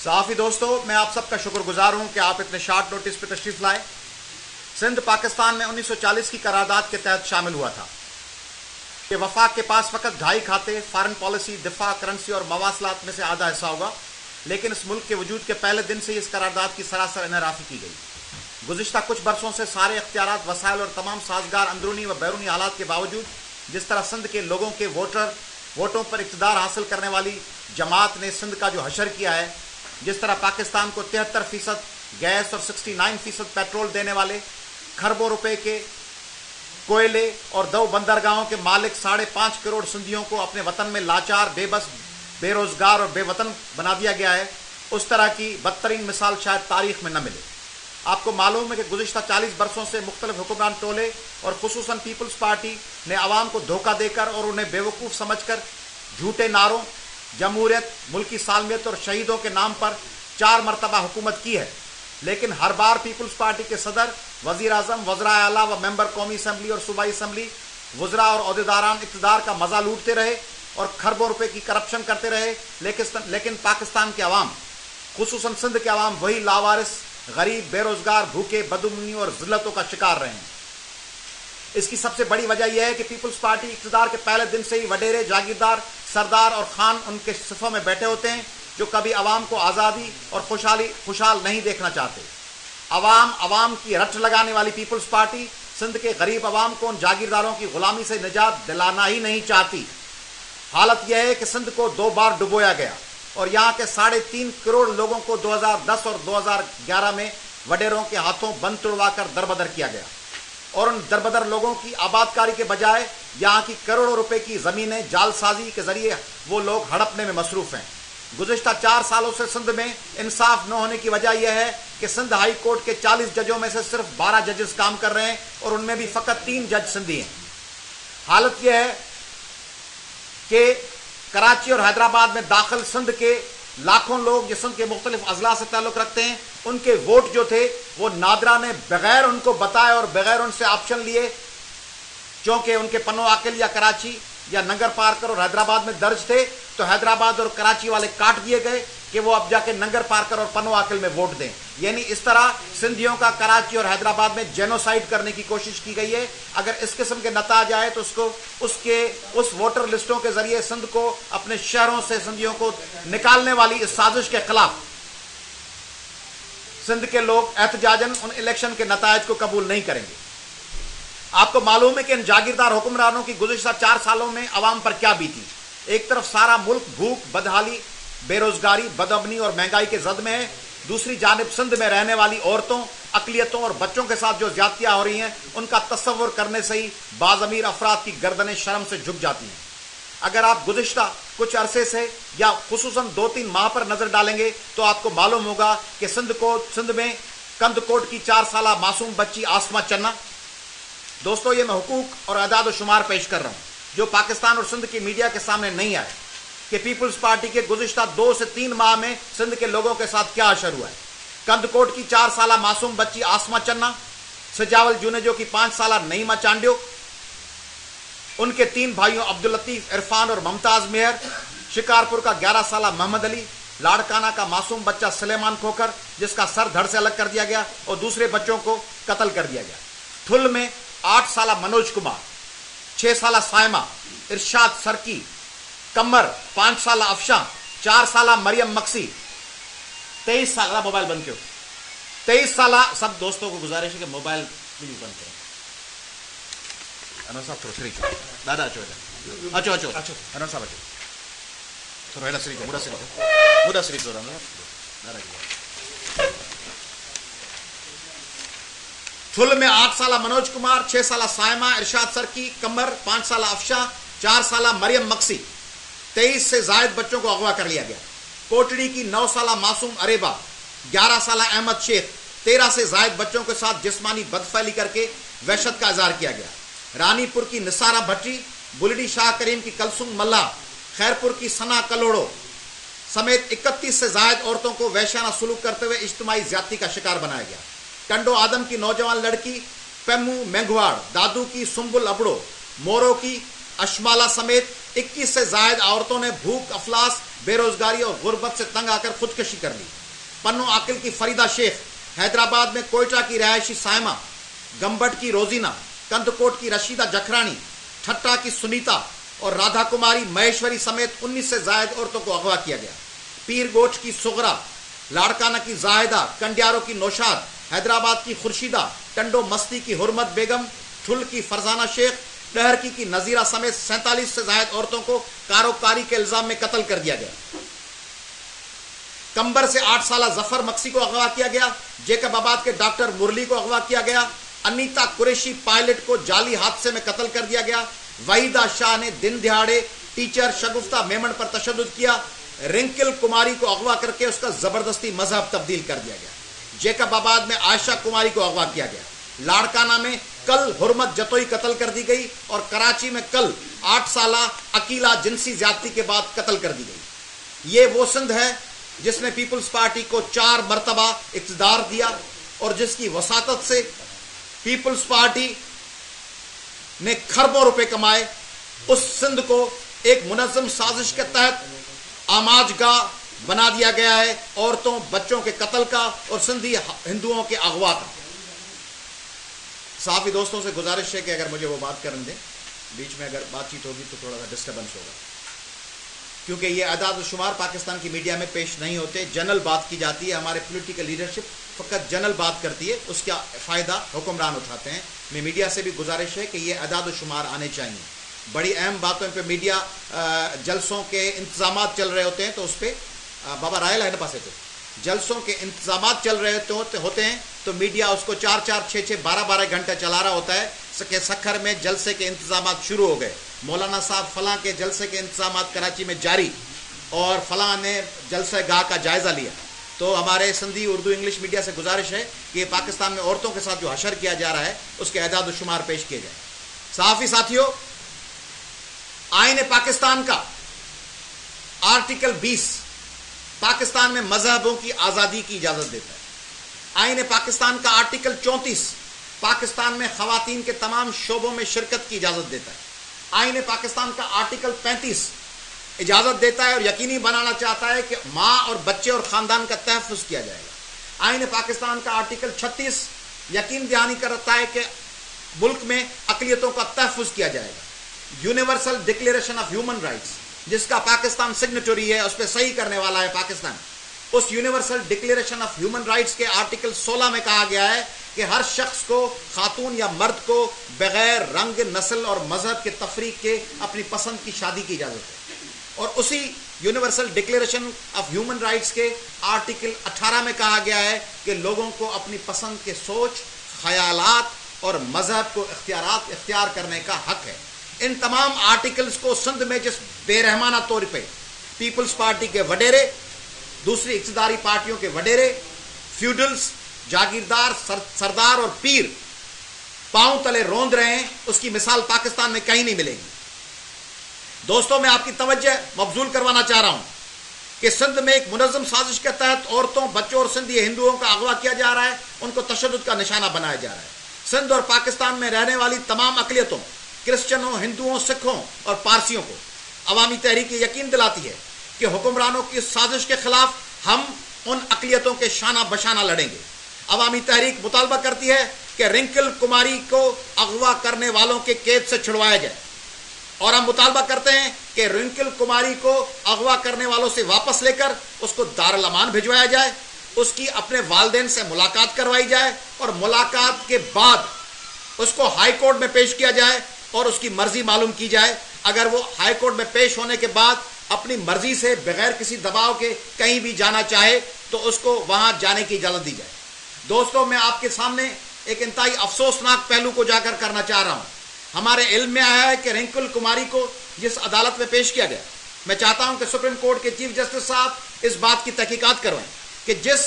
صحافی دوستو، میں آپ سب کا شکر گزار ہوں کہ آپ اتنے شارٹ نوٹس پہ تشریف لائے۔ سندھ پاکستان میں 1940 کی قرارداد کے تحت شامل ہوا تھا کہ وفاق کے پاس فقط 2.5 کھاتے، فارن پالیسی، دفاع، کرنسی اور مواصلات میں سے آدھا حصہ ہوگا، لیکن اس ملک کے وجود کے پہلے دن سے اس قرارداد کی سراسر انحرافی کی گئی۔ گزشتہ کچھ برسوں سے سارے اختیارات، وسائل اور تمام سازگار اندرونی و بیرونی حالات کے باوجود جس طرح سندھ کے لوگوں کے ووٹوں پر اقتدار حاصل کرنے والی جماعت نے سندھ کا جو حشر کیا ہے، جس طرح پاکستان کو 73% گیس اور 69% پیٹرول دینے والے، کھربوں روپے کے کوئلے اور 2 بندرگاہوں کے مالک 5.5 کروڑ سندھیوں کو اپنے وطن میں لاچار، بے بس، بے روزگار اور بے وطن بنا دیا گیا ہے، اس طرح کی بدترین مثال شاید تاریخ میں نہ ملے۔ آپ کو معلوم ہے کہ گزشتہ 40 برسوں سے مختلف حکمران ٹولے اور خصوصاً پیپلز پارٹی نے عوام کو دھوکہ دے کر اور انہیں بیوقوف سمجھ کر جھوٹے نعروں، جمہوریت، ملکی سالمیت اور شہیدوں کے نام پر 4 مرتبہ حکومت کی ہے، لیکن ہر بار پیپلز پارٹی کے صدر، وزیر اعظم، وزراء اعلیٰ و ممبر قومی اسمبلی اور صوبائی اسمبلی، وزراء اور عہدیداران اقتدار کا مزہ لوٹتے رہے اور کھربوں روپے کی کرپشن کرتے رہے، لیکن پاکستان کے عوام، خصوصاً سندھ کے عوام، وہی لاوارث، غریب، بے روزگار، بھوکے، بدامنی اور ذلتوں کا شکار رہے ہیں۔ اس کی سب سے بڑی وجہ یہ ہے کہ پیپلز پارٹی اقتدار کے پہلے دن سے ہی وڈیرے، جاگیردار، سردار اور خان ان کے صفوں میں بیٹھے ہوتے ہیں جو کبھی عوام کو آزادی اور خوشحال نہیں دیکھنا چاہتے۔ عوام کی رٹ لگانے والی پیپلز پارٹی سندھ کے غریب عوام کو ان جاگیرداروں کی غلامی سے نجات دلانا ہی نہیں چاہتی۔ حالت یہ ہے کہ سندھ کو 2 بار ڈبویا گیا اور یہاں کے 3.5 کروڑ لوگوں کو 2010 اور 2011 میں وڈیروں کے ہاتھوں بند توڑوا کر دربدر کیا گیا، اور ان دربدر لوگوں کی آباد کاری کے بجائے یہاں کی کروڑوں روپے کی زمینیں جال سازی کے ذریعے وہ لوگ ہڑپنے میں مصروف ہیں۔ گزشتہ 4 سالوں سے سندھ میں انصاف نہ ہونے کی وجہ یہ ہے کہ سندھ ہائی کورٹ کے 40 ججوں میں سے صرف 12 ججز کام کر رہے ہیں اور ان میں بھی فقط 3 جج سندھی ہیں۔ حالت یہ ہے کہ کراچی اور حیدرآباد میں داخل سندھ کے لاکھوں لوگ جو سندھ کے مختلف اضلاع سے تعلق رکھتے ہیں، ان کے ووٹ جو تھے وہ نادرا نے بغیر ان کو بتائے اور بغیر ان سے آپشن لیے، چونکہ ان کے پنو عاقل یا کراچی یا ننگر پارکر اور حیدرآباد میں درج تھے، تو حیدرآباد اور کراچی والے کاٹ دیے گئے کہ وہ اب جا کے ننگر پارکر اور پنو عاقل میں ووٹ دیں۔ یعنی اس طرح سندھیوں کا کراچی اور حیدرآباد میں جینوسائیڈ کرنے کی کوشش کی گئی ہے۔ اگر اس قسم کے نتائج آئے تو اس ووٹر لسٹوں کے ذریعے سندھ کو اپنے شہروں سے سندھیوں کو نکالنے والی اس سازش کے خلاف سندھ کے لوگ احتجاجاً ان الیکشن کے نتائج کو قبول نہیں کریں گے۔ آپ کو معلوم ہے کہ ان جاگیردار حکمرانوں کی گزشتہ 4 سالوں میں عوام پر کیا بیتی۔ ایک طرف سارا ملک بھوک، بدحالی، بے روزگاری، بدامنی اور مہنگائی کے زد میں ہے، دوسری جانب سندھ میں رہنے والی عورتوں، اقلیتوں اور بچوں کے ساتھ جو زیادتیاں ہو رہی ہیں، ان کا تصور کرنے سے ہی بعض امیر افراد کی گردنیں شرم سے جھک جاتی ہیں۔ اگر آپ گزشتہ کچھ عرصے سے یا خصوصاً 2-3 ماہ پر نظر ڈالیں گے تو آپ کو معلوم ہوگا کہ سندھ میں کند کوٹ کی 4 سالہ معصوم بچی آسما چنا، دوستو یہ میں حقوق اور اعداد و شمار پیش کر رہا ہوں جو پاکستان اور سندھ کی میڈیا کے سامنے نہیں آئے کہ پیپلز پارٹی کے گزشتہ 2 سے 3 ماہ میں سندھ کے لوگوں کے ساتھ کیا اشر ہوا ہے۔ کند کوٹ کی 4 سالہ معصوم بچی آسما چنا، سجاول جونیجو کی 5 سالہ نعیمہ چانڈیو، ان کے 3 بھائیوں عبداللطیف، عرفان اور ممتاز مہر، شکارپور کا 11 سالہ محمد علی، لاڑکانہ کا معصوم بچہ سلیمان کھوکھر جس کا سر دھڑ سے الگ کر دیا گیا اور دوسرے بچوں کو قتل کر دیا گیا۔ ٹھل میں 8 سالہ منوج کمار، 6 سالہ سائمہ، ارشاد سرکی، کمر، 5 سالہ افشاں، 4 سالہ مریم مکسی، 23 سالہ موبائل بند کیوں، 23 سالہ سب دوستوں کو گزارش ہے کہ موبائل پلیز بند کریں۔ انور صاحب تھوڑا سری چو دادا اچو انور صاحب اچو تھوڑا ہیلا سری کو مودا سری کو دادا کی ٹھل میں 8 سالہ منوج کمار، 6 سالہ سائمہ، ارشاد سرکی، کمر، 5 سالہ افشاں، 4 سالہ مریم مکسی، 23 سے زائد بچوں کو اغوا کر لیا گیا۔ کوٹڑی کی 9 سالہ معصوم اریبا، 11 سالہ احمد شیخ، 13 سے زائد بچوں کے ساتھ جسمانی بدفعلی کر کے وحشت کا اظہار کیا گیا۔ رانی پور کی نثارہ بھٹی، بلڈی شاہ کریم کی کلثوم ملا، خیرپور کی ثنا کلوڑو سمیت 31 سے زائد عورتوں کو وحشیانہ سلوک کرتے ہوئے اجتماعی زیادتی کا شکار بنایا گیا۔ ٹنڈو آدم کی نوجوان لڑکی پیمو مینگواڑ، دادو کی سنبل ابڑو، مورو کی اشمالا سمیت 21 سے زائد عورتوں نے بھوک، افلاس، بے روزگاری اور غربت سے تنگ آ کر خودکشی کر لی۔ پنو عاقل کی فریدہ شیخ، حیدرآباد میں کوئٹہ کی رہائشی سائمہ، گمبٹ کی روزینہ، کندکوٹ کی رشیدہ جکھرانی، ٹھٹا کی سنیتا اور رادھا کماری مہیشوری سمیت 19 سے زائد عورتوں کو اغوا کیا گیا۔ پیر گوٹھ کی سغرا، لاڑکانہ کی زاہدہ، کنڈیارو کی نوشاد، حیدرآباد کی خورشیدہ، ٹنڈو مستی کی حرمت بیگم، ٹھل کی فرزانہ شیخ، ڈہرکی کی نذیرہ سمیت 47 سے زائد عورتوں کو کاروکاری کے الزام میں قتل کر دیا گیا۔ کمبر سے 8 سالہ ظفر مکسی کو اغوا کیا گیا۔ جیکب آباد کے ڈاکٹر مرلی کو اغوا کیا گیا۔ انیتا قریشی پائلٹ کو جعلی حادثے میں قتل کر دیا گیا۔ وحیدہ شاہ نے دن دہاڑے ٹیچر شگفتہ میمن پر تشدد کیا۔ رنکل کماری کو اغوا کر کے اس کا زبردستی مذہب تبدیل کر دیا گیا۔ جیکب آباد میں عائشہ کماری کو اغوا کیا گیا۔ لاڑکانہ میں کل حرمت جتوئی قتل کر دی گئی اور کراچی میں کل 8 سالہ عقیلہ جنسی زیادتی کے بعد قتل کر دی گئی۔ یہ وہ سندھ ہے جس نے پیپلز پارٹی کو 4 مرتبہ اقتدار دیا اور جس کی وساطت سے پیپلز پارٹی نے کھربوں روپے کمائے۔ اس سندھ کو ایک منظم سازش کے تحت آماج گاہ بنا دیا گیا ہے، عورتوں بچوں کے قتل کا اور سندھی ہندوؤں کے اغوا کا۔ صحافی دوستوں سے گزارش ہے کہ اگر مجھے وہ بات کرنے دیں، بیچ میں اگر بات چیت ہوگی تو تھوڑا سا ڈسٹربنس ہوگا، کیونکہ یہ اعداد و شمار پاکستان کی میڈیا میں پیش نہیں ہوتے۔ جنرل بات کی جاتی ہے، ہمارے پولیٹیکل لیڈرشپ فقط جنرل بات کرتی ہے، اس کا فائدہ حکمران اٹھاتے ہیں۔ میں میڈیا سے بھی گزارش ہے کہ یہ اعداد و شمار آنے چاہیے۔ بڑی اہم باتوں پہ میڈیا جلسوں کے انتظامات چل رہے ہوتے ہیں تو اس پہ بابا رائل ہے نا پاسے تو جلسوں کے انتظامات چل رہے ہوتے ہیں تو میڈیا اس کو 4-4 6-6 12-12 گھنٹے چلا رہا ہوتا ہے کہ سکھر میں جلسے کے انتظامات شروع ہو گئے، مولانا صاحب فلاں کے جلسے کے انتظامات کراچی میں جاری اور فلاں نے جلسہ گاہ کا جائزہ لیا۔ تو ہمارے سندھی اردو انگلش میڈیا سے گزارش ہے کہ یہ پاکستان میں عورتوں کے ساتھ جو حشر کیا جا رہا ہے اس کے اعداد و شمار پیش کیے جائیں۔ صحافی ساتھیوں، آئین پاکستان کا آرٹیکل 20 پاکستان میں مذہبوں کی آزادی کی اجازت دیتا ہے۔ آئین پاکستان کا آرٹیکل 34 پاکستان میں خواتین کے تمام شعبوں میں شرکت کی اجازت دیتا ہے۔ آئین پاکستان کا آرٹیکل 35 اجازت دیتا ہے اور یقینی بنانا چاہتا ہے کہ ماں اور بچے اور خاندان کا تحفظ کیا جائے گا۔ آئین پاکستان کا آرٹیکل 36 یقین دہانی کرتا ہے کہ ملک میں اقلیتوں کا تحفظ کیا جائے گا۔ Universal declaration of human rights جس کا پاکستان سگنیٹری ہے، اس پہ صحیح کرنے والا ہے پاکستان۔ اس universal declaration of human rights کے آرٹیکل 16 میں کہا گیا ہے کہ ہر شخص کو، خاتون یا مرد کو، بغیر رنگ، نسل اور مذہب کے تفریق کے اپنی پسند کی شادی کی اجازت ہے۔ اور اسی universal declaration of human rights کے آرٹیکل 18 میں کہا گیا ہے کہ لوگوں کو اپنی پسند کے سوچ، خیالات اور مذہب کو اختیار کرنے کا حق ہے۔ ان تمام آرٹیکلز کو سندھ میں جس بے رحمانہ طور پہ پیپلز پارٹی کے وڈیرے، دوسری اقتداری پارٹیوں کے وڈیرے، فیوڈلز، جاگیردار، سردار اور پیر پاؤں تلے روند رہے ہیں، اس کی مثال پاکستان میں کہیں نہیں ملے گی۔ دوستوں، میں آپ کی توجہ مبذول کروانا چاہ رہا ہوں کہ سندھ میں ایک منظم سازش کے تحت عورتوں، بچوں اور سندھی ہندوؤں کا اغوا کیا جا رہا ہے، ان کو تشدد کا نشانہ بنایا جا رہا ہے۔ سندھ اور پاکستان میں رہنے والی تمام اقلیتوں، کرسچنوں، ہندوؤں، سکھوں اور پارسیوں کو عوامی تحریک یہ یقین دلاتی ہے کہ حکمرانوں کی اس سازش کے خلاف ہم ان اقلیتوں کے شانہ بشانہ لڑیں گے۔ عوامی تحریک مطالبہ کرتی ہے کہ رنکل کماری کو اغوا کرنے والوں کے قید سے چھڑوایا جائے، اور ہم مطالبہ کرتے ہیں کہ رنکل کماری کو اغوا کرنے والوں سے واپس لے کر اس کو دارالامان بھجوایا جائے، اس کی اپنے والدین سے ملاقات کروائی جائے اور ملاقات کے بعد اس کو ہائی کورٹ میں پیش کیا جائے اور اس کی مرضی معلوم کی جائے۔ اگر وہ ہائی کورٹ میں پیش ہونے کے بعد اپنی مرضی سے بغیر کسی دباؤ کے کہیں بھی جانا چاہے تو اس کو وہاں جانے کی اجازت دی جائے۔ دوستوں، میں آپ کے سامنے ایک انتہائی افسوسناک پہلو کو اجاگر کرنا چاہ رہا ہوں۔ ہمارے علم میں آیا ہے کہ رنکل کماری کو جس عدالت میں پیش کیا گیا، میں چاہتا ہوں کہ سپریم کورٹ کے چیف جسٹس صاحب اس بات کی تحقیقات کروائیں کہ جس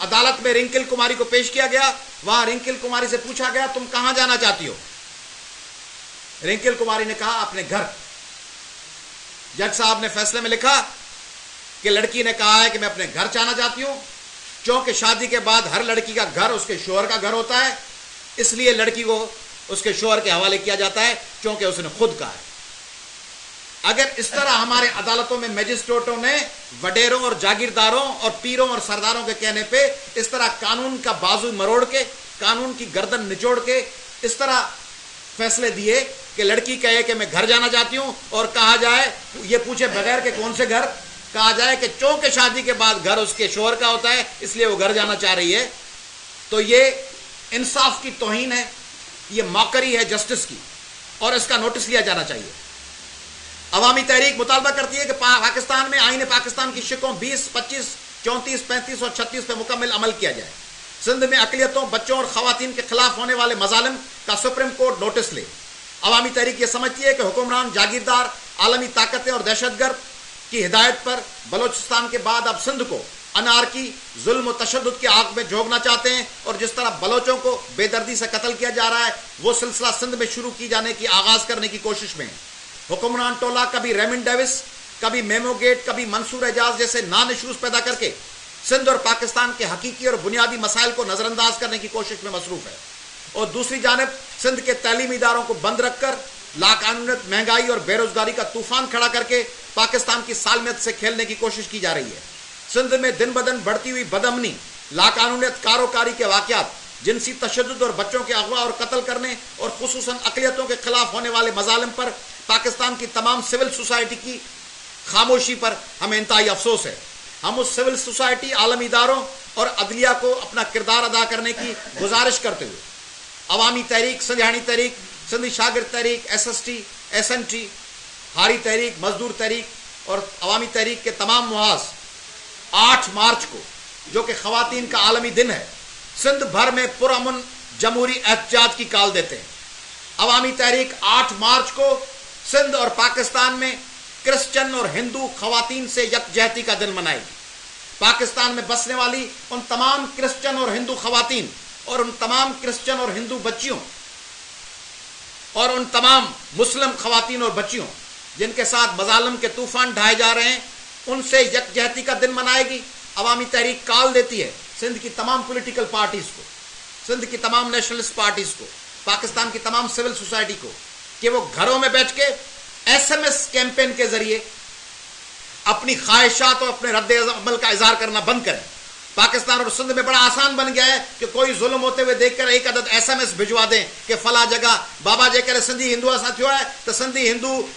عدالت میں رنکل کماری کو پیش کیا گیا وہاں رنکل کماری سے پوچھا گیا تم کہاں جانا چاہتی ہو؟ رنکل کماری نے کہا اپنے گھر۔ جج صاحب نے فیصلے میں لکھا کہ لڑکی نے کہا ہے کہ میں اپنے گھر جانا چاہتی ہوں، چونکہ شادی کے بعد ہر لڑکی کا گھر اس کے شوہر کا گھر ہوتا ہے، اس لیے لڑکی کو اس کے شوہر کے حوالے کیا جاتا ہے چونکہ اس نے خود کہا ہے۔ اگر اس طرح ہمارے عدالتوں میں میجسٹریٹوں نے وڈیروں اور جاگیرداروں اور پیروں اور سرداروں کے کہنے پہ اس طرح قانون کا بازو مروڑ کے، قانون کی گردن نچوڑ کے اس طرح فیصلے دیے کہ لڑکی کہے کہ میں گھر جانا چاہتی ہوں، اور کہا جائے، یہ پوچھے بغیر کہ کون سے گھر، کہا جائے کہ چونکہ شادی کے بعد گھر اس کے شوہر کا ہوتا ہے اس لیے وہ گھر جانا چاہ رہی ہے، تو یہ انصاف کی توہین ہے، یہ موکری ہے جسٹس کی، اور اس کا نوٹس لیا جانا چاہیے۔ عوامی تحریک مطالبہ کرتی ہے کہ پاکستان میں آئین پاکستان کی شقوں 20، 25، 34، 35 اور 36 پہ مکمل عمل کیا جائے۔ سندھ میں اقلیتوں، بچوں اور خواتین کے خلاف ہونے والے مظالم کا سپریم کورٹ نوٹس لے۔ عوامی تحریک یہ سمجھتی ہے کہ حکمران، جاگیردار، عالمی طاقتیں اور دہشت گرد کی ہدایت پر بلوچستان کے بعد اب سندھ کو انارکی، ظلم و تشدد کے آگ میں جھونکنا چاہتے ہیں، اور جس طرح بلوچوں کو بے دردی سے قتل کیا جا رہا ہے وہ سلسلہ سندھ میں شروع کی جانے کی آغاز کرنے کی کوشش میں ہے۔ حکمران ٹولہ کبھی ریمنڈ ڈیوس، کبھی میمو گیٹ، کبھی منصور اعجاز جیسے نان ایشوز پیدا کر کے سندھ اور پاکستان کے حقیقی اور بنیادی مسائل کو نظر انداز کرنے کی کوشش میں مصروف ہے، اور دوسری جانب سندھ کے تعلیمی اداروں کو بند رکھ کر لاقانونیت، مہنگائی اور بے روزگاری کا طوفان کھڑا کر کے پاکستان کی سالمیت سے کھیلنے کی کوشش کی جا رہی ہے۔ سندھ میں دن بدن بڑھتی ہوئی بدامنی، لاقانونیت، کاروکاری کے واقعات، جنسی تشدد اور بچوں کے اغوا اور قتل کرنے اور خصوصاً اقلیتوں کے خلاف ہونے والے مظالم پر پاکستان کی تمام سول سوسائٹی کی خاموشی پر ہمیں انتہائی افسوس ہے۔ ہم اس سول سوسائٹی، عالمی اداروں اور عدلیہ کو اپنا کردار ادا کرنے کی گزارش کرتے ہوئے عوامی تحریک، سندھیانی تحریک، سندھی شاگرد تحریک، SST، SNT، ہاری تحریک، مزدور تحریک اور عوامی تحریک کے تمام محاذ 8 مارچ کو، جو کہ خواتین کا عالمی دن ہے، سندھ بھر میں پرامن جمہوری احتجاج کی کال دیتے ہیں۔ عوامی تحریک 8 مارچ کو سندھ اور پاکستان میں کرسچن اور ہندو خواتین سے یکجہتی کا دن منائے گی۔ پاکستان میں بسنے والی ان تمام کرسچن اور ہندو خواتین اور ان تمام کرسچن اور ہندو بچیوں اور ان تمام مسلم خواتین اور بچیوں جن کے ساتھ مظالم کے طوفان ڈھائے جا رہے ہیں، ان سے یکجہتی کا دن منائے گی۔ عوامی تحریک کال دیتی ہے سندھ کی تمام پولیٹیکل پارٹیز کو، سندھ کی تمام نیشنلسٹ پارٹیز کو، پاکستان کی تمام سول سوسائٹی کو کہ وہ گھروں میں بیٹھ کے SMS کیمپین کے ذریعے اپنی خواہشات اور اپنے رد عمل کا اظہار کرنا بند کریں۔ پاکستان اور سندھ میں بڑا آسان بن گیا ہے کہ کوئی ظلم ہوتے ہوئے دیکھ کر ایک عدد SMS بھجوا دیں کہ فلاں جگہ بابا جے کرے سندھی ہندو سا تھیو ہے تو سندھی ہندو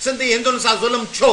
سندھی ہندوؤں سا ظلم چھو،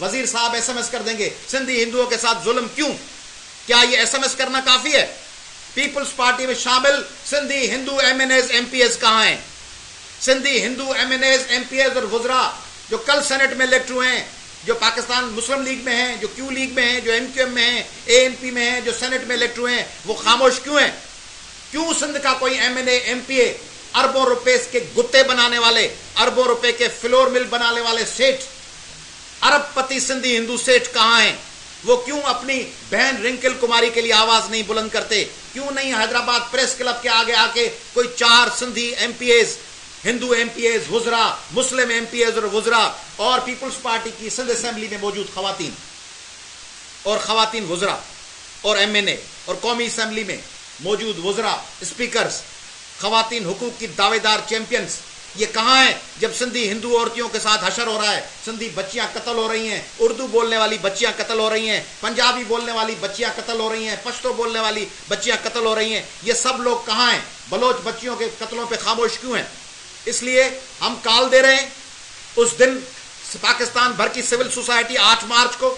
وزیر صاحب SMS کر دیں گے سندھی ہندوؤں کے ساتھ ظلم کیوں؟ کیا یہ SMS کرنا کافی ہے؟ پیپلز پارٹی میں شامل سندھی ہندو MNAs MPAs کہاں ہیں؟ سندھی ہندو MNAs MPAs اور وزراء جو کل سینٹ میں الیکٹ ہوئے ہیں، جو پاکستان مسلم لیگ میں ہیں، جو کیو لیگ میں ہیں، جو MQM میں ہیں، ANP میں ہیں، جو سینٹ میں الیکٹ ہوئے ہیں، وہ خاموش کیوں ہیں؟ کیوں سندھ کا کوئی MNA MPA اربوں روپے کے گتے بنانے والے، اربوں روپے کے فلور مل بنانے والے سیٹ، ارب پتی سندھی ہندو سیٹ کہاں ہیں؟ وہ کیوں اپنی بہن رنکل کماری کے لیے آواز نہیں بلند کرتے؟ کیوں نہیں حیدرآباد پریس کلب کے آگے آ کے کوئی 4 سندھی MPAs، ہندو MPAs، وزراء، مسلم MPAs اور وزراء اور پیپلز پارٹی کی سندھ اسمبلی میں موجود خواتین اور خواتین وزراء اور MNA اور قومی اسمبلی میں موجود وزراء، اسپیکرز، خواتین حقوق کی دعوے دار چیمپئنز، یہ کہاں ہیں جب سندھی ہندو عورتوں کے ساتھ حشر ہو رہا ہے، سندھی بچیاں قتل ہو رہی ہیں، اردو بولنے والی بچیاں قتل ہو رہی ہیں، پنجابی بولنے والی بچیاں قتل ہو رہی ہیں، پشتو بولنے والی بچیاں قتل ہو رہی ہیں؟ یہ سب لوگ کہاں ہیں؟ بلوچ بچیوں کے قتلوں پہ خاموش کیوں ہیں؟ اس لیے ہم کال دے رہے ہیں اس دن پاکستان بھر کی سول سوسائٹی 8 مارچ کو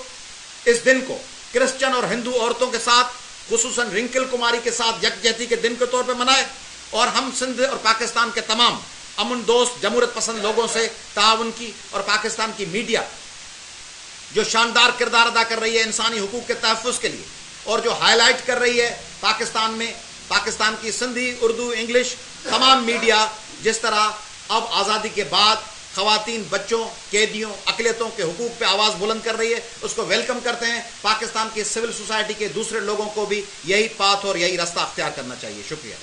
اس دن کو کرسچن اور ہندو عورتوں کے ساتھ، خصوصاً رنکل کماری کے ساتھ یکجہتی کے دن کے طور پہ منائے، اور ہم سندھ اور پاکستان کے تمام امن دوست جمہوریت پسند لوگوں سے تعاون کی، اور پاکستان کی میڈیا جو شاندار کردار ادا کر رہی ہے انسانی حقوق کے تحفظ کے لیے، اور جو ہائی لائٹ کر رہی ہے پاکستان میں پاکستان کی سندھی، اردو، انگلش تمام میڈیا جس طرح اب آزادی کے بعد خواتین، بچوں، قیدیوں، اقلیتوں کے حقوق پہ آواز بلند کر رہی ہے، اس کو ویلکم کرتے ہیں۔ پاکستان کی سول سوسائٹی کے دوسرے لوگوں کو بھی یہی پاتھ اور یہی راستہ اختیار کرنا چاہیے۔ شکریہ۔